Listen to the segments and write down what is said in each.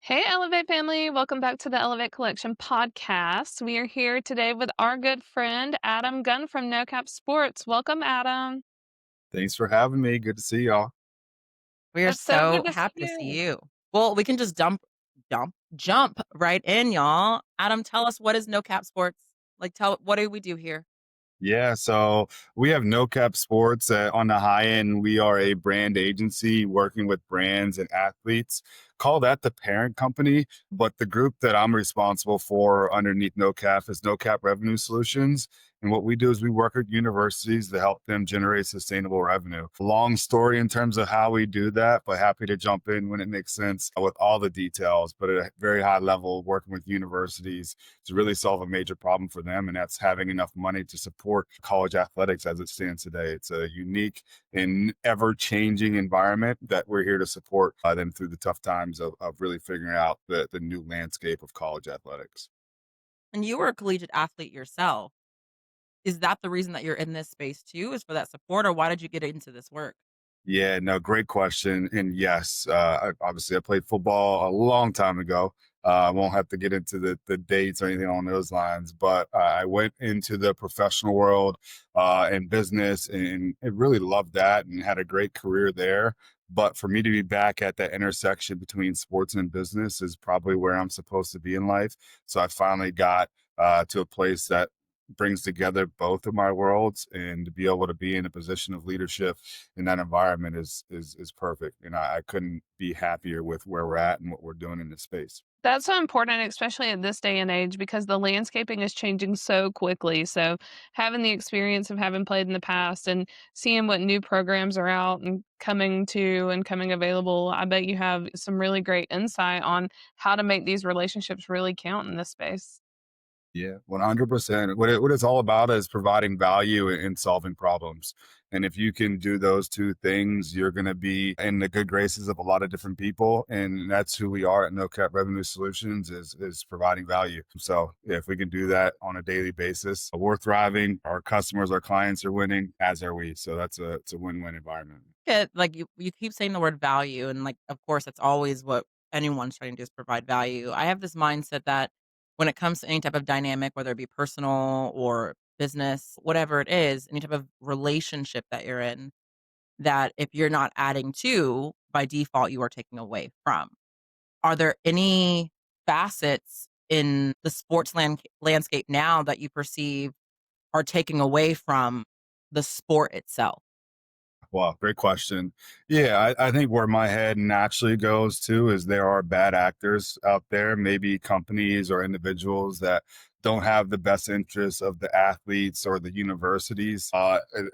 Hey, Elevate family. Welcome back to the Elevate Collection podcast. We are here today with our good friend, Adam Gunn from NoCap Sports. Welcome, Adam. Thanks for having me. Good to see y'all. We are We're so so good to see happy to see you. you. Well, we can just jump right in, y'all. Adam, tell us, what is NoCap Sports? Like, what do we do here? Yeah, so we have NoCap Sports. On the high end, we are a brand agency working with brands and athletes. Call that the parent company, but the group that I'm responsible for underneath NoCap is NoCap Revenue Solutions. And what we do is we work with universities to help them generate sustainable revenue. Long story in terms of how we do that, but happy to jump in when it makes sense with all the details. But at a very high level, working with universities to really solve a major problem for them, and that's having enough money to support college athletics as it stands today. It's a unique and ever-changing environment that we're here to support them through the tough times of really figuring out the new landscape of college athletics. And you were a collegiate athlete yourself. Is that the reason that you're in this space too? Is for that support, or why did you get into this work? Yeah, no, great question. And yes, obviously I played football a long time ago. I won't have to get into the dates or anything on those lines, but I went into the professional world and business and I really loved that and had a great career there. But for me to be back at that intersection between sports and business is probably where I'm supposed to be in life. So I finally got to a place that brings together both of my worlds, and to be able to be in a position of leadership in that environment is perfect. And I couldn't be happier with where we're at and what we're doing in this space. That's so important, especially at this day and age, because the landscaping is changing so quickly. So, having the experience of having played in the past and seeing what new programs are out and coming available, I bet you have some really great insight on how to make these relationships really count in this space. Yeah, 100%. What it's all about is providing value and solving problems. And if you can do those two things, you're going to be in the good graces of a lot of different people. And that's who we are at NoCap Revenue Solutions is providing value. So yeah, if we can do that on a daily basis, we're thriving. Our customers, our clients are winning, as are we. So it's a win-win environment. Like you keep saying the word value, and like, of course, that's always what anyone's trying to do, is provide value. I have this mindset that when it comes to any type of dynamic, whether it be personal or business, whatever it is, any type of relationship that you're in, that if you're not adding to, by default, you are taking away from. Are there any facets in the sports landscape now that you perceive are taking away from the sport itself? Wow, great question. Yeah, I think where my head naturally goes to is there are bad actors out there, maybe companies or individuals that don't have the best interests of the athletes or the universities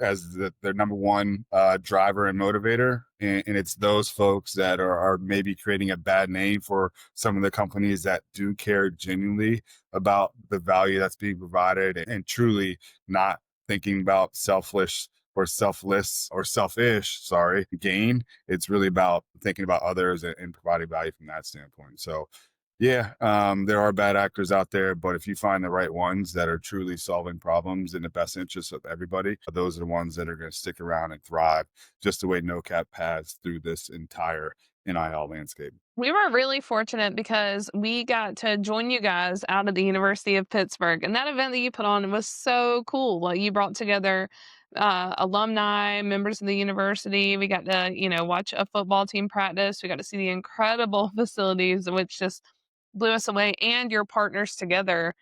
as their number one driver and motivator. And it's those folks that are maybe creating a bad name for some of the companies that do care genuinely about the value that's being provided and truly not thinking about selfless or selfish, sorry, gain. It's really about thinking about others and providing value from that standpoint. So, yeah, there are bad actors out there, but if you find the right ones that are truly solving problems in the best interest of everybody, those are the ones that are going to stick around and thrive, just the way NoCap has through this entire NIL landscape. We were really fortunate because we got to join you guys out of the University of Pittsburgh, and that event that you put on was so cool. Like you brought together alumni, members of the university. We got to, watch a football team practice. We got to see the incredible facilities, which just blew us away. And your partners together.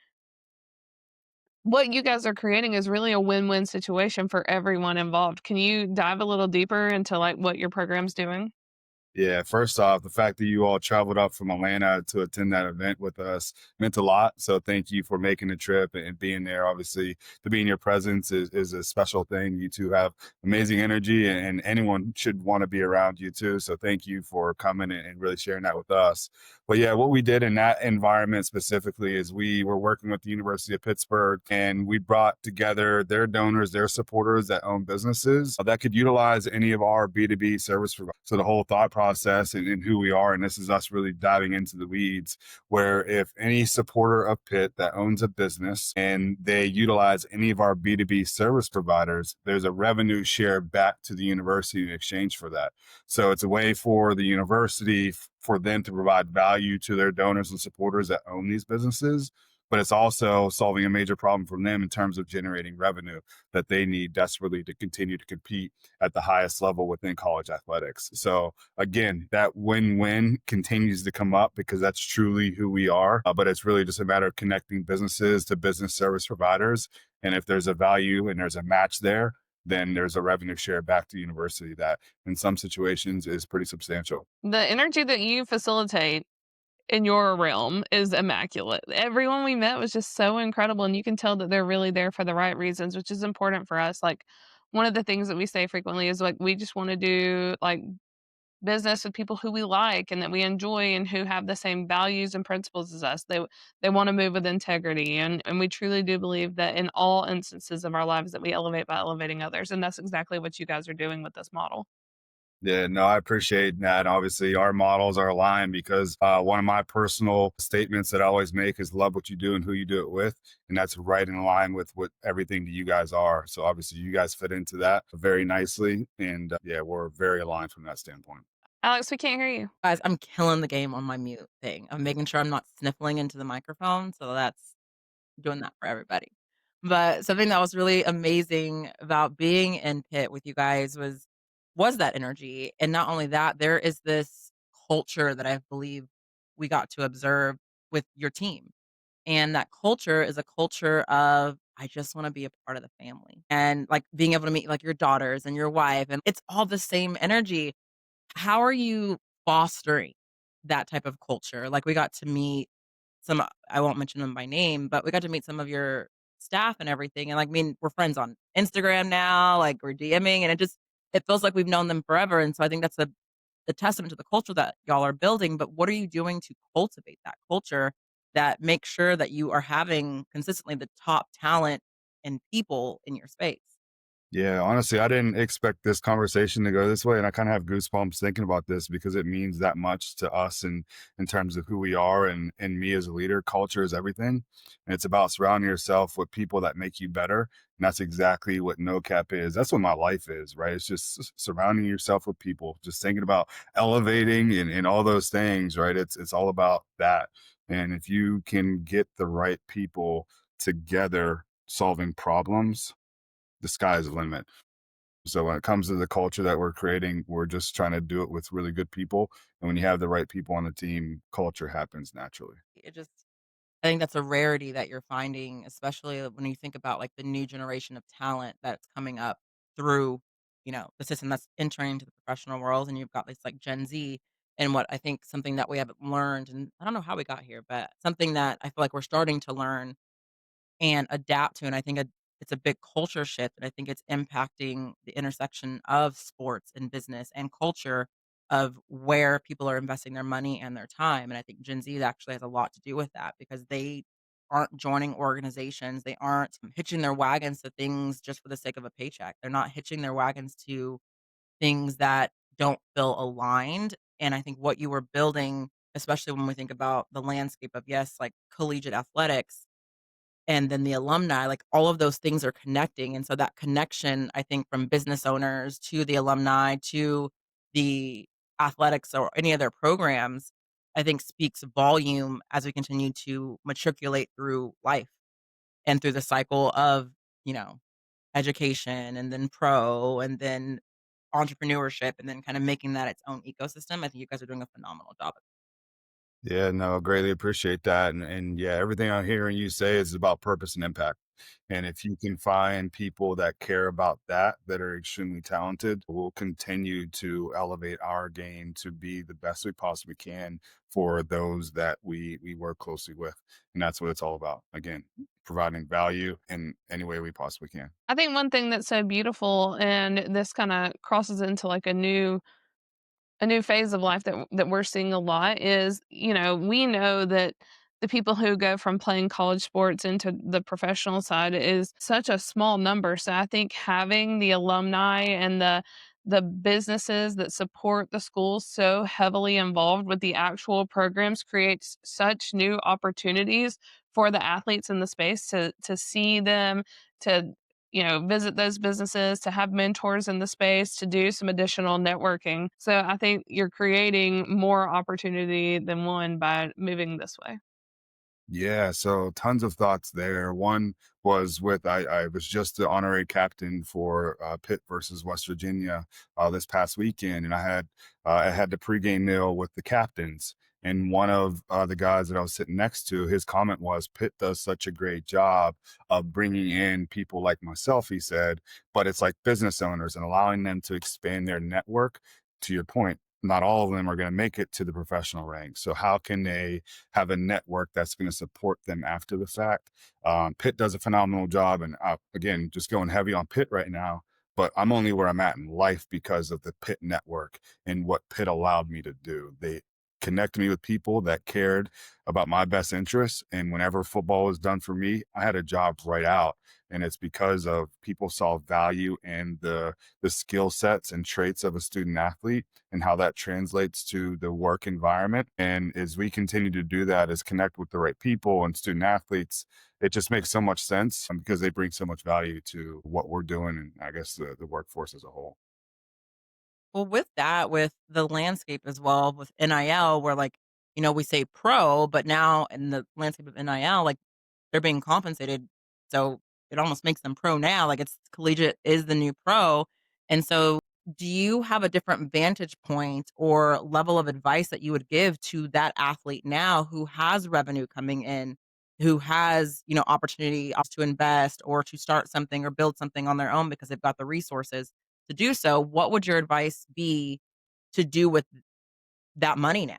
What you guys are creating is really a win-win situation for everyone involved. Can you dive a little deeper into like what your program's doing? Yeah, first off, the fact that you all traveled up from Atlanta to attend that event with us meant a lot. So thank you for making the trip and being there. Obviously, to be in your presence is a special thing. You two have amazing energy, and anyone should want to be around you too. So thank you for coming and really sharing that with us. But yeah, what we did in that environment specifically is we were working with the University of Pittsburgh, and we brought together their donors, their supporters that own businesses that could utilize any of our B2B service providers. So the whole thought process and who we are. And this is us really diving into the weeds, where if any supporter of Pitt that owns a business and they utilize any of our B2B service providers, there's a revenue share back to the university in exchange for that. So it's a way for the university for them to provide value to their donors and supporters that own these businesses. But it's also solving a major problem for them in terms of generating revenue that they need desperately to continue to compete at the highest level within college athletics. So again, that win-win continues to come up because that's truly who we are. But it's really just a matter of connecting businesses to business service providers. And if there's a value and there's a match there, then there's a revenue share back to the university that in some situations is pretty substantial. The energy that you facilitate in your realm is immaculate. Everyone we met was just so incredible, and you can tell that they're really there for the right reasons, which is important for us. Like, one of the things that we say frequently is like we just want to do like business with people who we like and that we enjoy and who have the same values and principles as us. They want to move with integrity, and we truly do believe that in all instances of our lives that we elevate by elevating others, and that's exactly what you guys are doing with this model. Yeah, no, I appreciate that. Obviously, our models are aligned because one of my personal statements that I always make is love what you do and who you do it with. And that's right in line with what everything that you guys are. So obviously, you guys fit into that very nicely. And yeah, we're very aligned from that standpoint. Alex, we can't hear you. Guys, I'm killing the game on my mute thing. I'm making sure I'm not sniffling into the microphone, so that's doing that for everybody. But something that was really amazing about being in Pitt with you guys was that energy, and not only that, there is this culture that I believe we got to observe with your team, and that culture is a culture of, "I just wanna be a part of the family," and, like, being able to meet, like, your daughters and your wife, and it's all the same energy. How are you fostering that type of culture? Like, we got to meet some I won't mention them by name, but we got to meet some of your staff and everything, and, like, I mean, we're friends on Instagram now, like, we're DMing, and it feels like we've known them forever, and so I think that's the testament to the culture that y'all are building, but what are you doing to cultivate that culture that makes sure that you are having consistently the top talent and people in your space? Yeah, honestly, I didn't expect this conversation to go this way, and I kind of have goosebumps thinking about this because it means that much to us and in terms of who we are and me as a leader. Culture is everything, and it's about surrounding yourself with people that make you better. And that's exactly what NoCap is. That's what my life is, right? It's just surrounding yourself with people, just thinking about elevating and all those things, right? It's all about that. And if you can get the right people together solving problems, the sky's the limit. So when it comes to the culture that we're creating, we're just trying to do it with really good people. And when you have the right people on the team, culture happens naturally. It just I think that's a rarity that you're finding, especially when you think about, like, the new generation of talent that's coming up through, the system that's entering into the professional world, and you've got this, like, Gen Z, and what I think something that we haven't learned, and I don't know how we got here, but something that I feel like we're starting to learn and adapt to, and I think it's a big culture shift, and I think it's impacting the intersection of sports and business and culture of where people are investing their money and their time, and I think Gen Z actually has a lot to do with that because they aren't joining organizations, they aren't hitching their wagons to things just for the sake of a paycheck. They're not hitching their wagons to things that don't feel aligned, and I think what you were building, especially when we think about the landscape of, yes, like, collegiate athletics, and then the alumni, like, all of those things are connecting, and so that connection, I think, from business owners to the alumni to the athletics or any other programs, I think speaks volume as we continue to matriculate through life and through the cycle of, you know, education and then pro and then entrepreneurship and then kinda making that its own ecosystem. I think you guys are doing a phenomenal job. Yeah, no, greatly appreciate that. And yeah, everything I'm hearing you say is about purpose and impact. And if you can find people that care about that, that are extremely talented, we'll continue to elevate our game to be the best we possibly can for those that we work closely with. And that's what it's all about. Again, providing value in any way we possibly can. I think one thing that's so beautiful, and this kind of crosses into like a new phase of life that we're seeing a lot is, we know that the people who go from playing college sports into the professional side is such a small number. So I think having the alumni and the businesses that support the schools so heavily involved with the actual programs creates such new opportunities for the athletes in the space to see them, to visit those businesses, to have mentors in the space, to do some additional networking. So I think you're creating more opportunity than one by moving this way. Yeah, so tons of thoughts there. One was with I was just the honorary captain for Pitt versus West Virginia this past weekend, and I had the pregame meal with the captains. And one of the guys that I was sitting next to, his comment was, "Pitt does such a great job of bringing in people like myself," he said, "but it's like business owners and allowing them to expand their network." To your point, not all of them are going to make it to the professional ranks. So how can they have a network that's going to support them after the fact? Pitt does a phenomenal job, and again, just going heavy on Pitt right now. But I'm only where I'm at in life because of the Pitt network and what Pitt allowed me to do. They connected me with people that cared about my best interests, and whenever football was done for me, I had a job right out. And it's because of people saw value in the skill sets and traits of a student athlete and how that translates to the work environment. And as we continue to do that, is connect with the right people and student athletes, it just makes so much sense because they bring so much value to what we're doing and I guess the workforce as a whole. Well, with that, with the landscape as well, with NIL, where like, we say pro, but now in the landscape of NIL, like they're being compensated. So it almost makes them pro now. Like it's collegiate is the new pro. And so do you have a different vantage point or level of advice that you would give to that athlete now who has revenue coming in, who has, opportunity to invest or to start something or build something on their own because they've got the resources to do so? What would your advice be to do with that money now?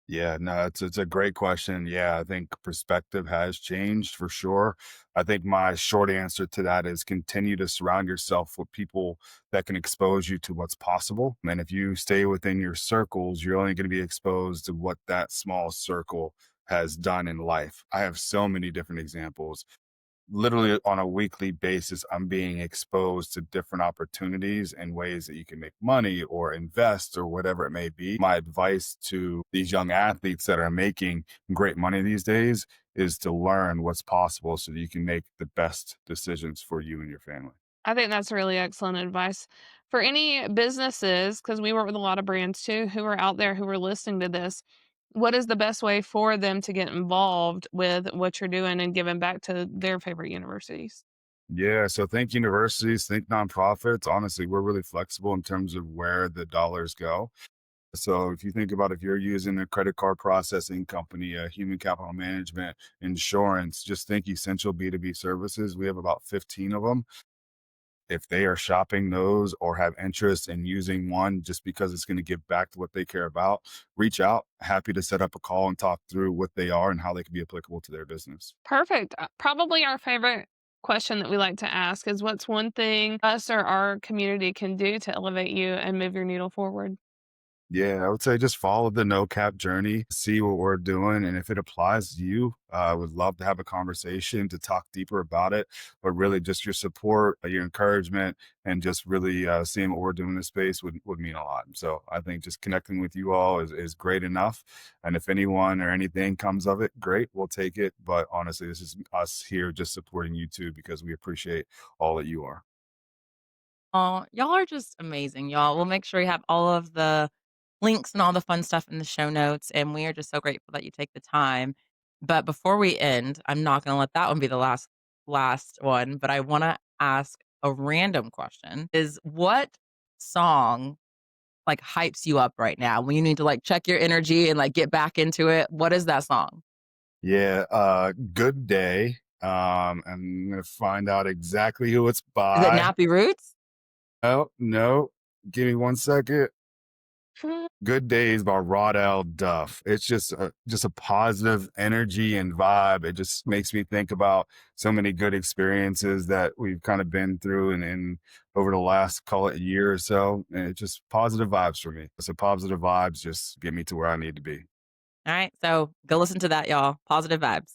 Yeah, no, it's a great question. Yeah, I think perspective has changed for sure. I think my short answer to that is continue to surround yourself with people that can expose you to what's possible. And if you stay within your circles, you're only going to be exposed to what that small circle has done in life. I have so many different examples. Literally on a weekly basis, I'm being exposed to different opportunities and ways that you can make money or invest or whatever it may be. My advice to these young athletes that are making great money these days is to learn what's possible so that you can make the best decisions for you and your family. I think that's really excellent advice. For any businesses, because we work with a lot of brands too, who are out there who are listening to this, what is the best way for them to get involved with what you're doing and giving back to their favorite universities? Yeah, so think universities, think nonprofits. Honestly, we're really flexible in terms of where the dollars go. So if you think about if you're using a credit card processing company, a human capital management, insurance, just think essential B2B services. We have about 15 of them. If they are shopping those or have interest in using one just because it's going to give back to what they care about, reach out. Happy to set up a call and talk through what they are and how they can be applicable to their business. Perfect. Probably our favorite question that we like to ask is what's one thing us or our community can do to elevate you and move your needle forward? Yeah, I would say just follow the no cap journey, see what we're doing. And if it applies to you, I would love to have a conversation to talk deeper about it. But really, just your support, your encouragement, and just really seeing what we're doing in this space would mean a lot. So I think just connecting with you all is great enough. And if anyone or anything comes of it, great, we'll take it. But honestly, this is us here just supporting you too because we appreciate all that you are. Oh, y'all are just amazing, y'all. We'll make sure you have all of the links and all the fun stuff in the show notes. And we are just so grateful that you take the time. But before we end, I'm not going to let that one be the last one. But I want to ask a random question: Is what song like hypes you up right now when you need to like check your energy and like get back into it? What is that song? Yeah, good day. I'm gonna find out exactly who it's Is it by. Nappy Roots? Oh, no. Give me 1 second. Good Days by Rodell Duff. It's just a positive energy and vibe. It just makes me think about so many good experiences that we've kind of been through and over the last, call it a year or so. And it's just positive vibes for me. So positive vibes just get me to where I need to be. All right. So go listen to that, y'all. Positive vibes.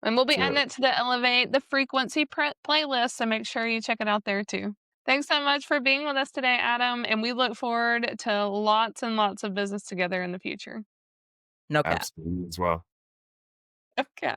And we'll be So adding it to the Elevate the Frequency playlist, so make sure you check it out there too. Thanks so much for being with us today, Adam, and we look forward to lots and lots of business together in the future. No cap. Absolutely as well. Okay.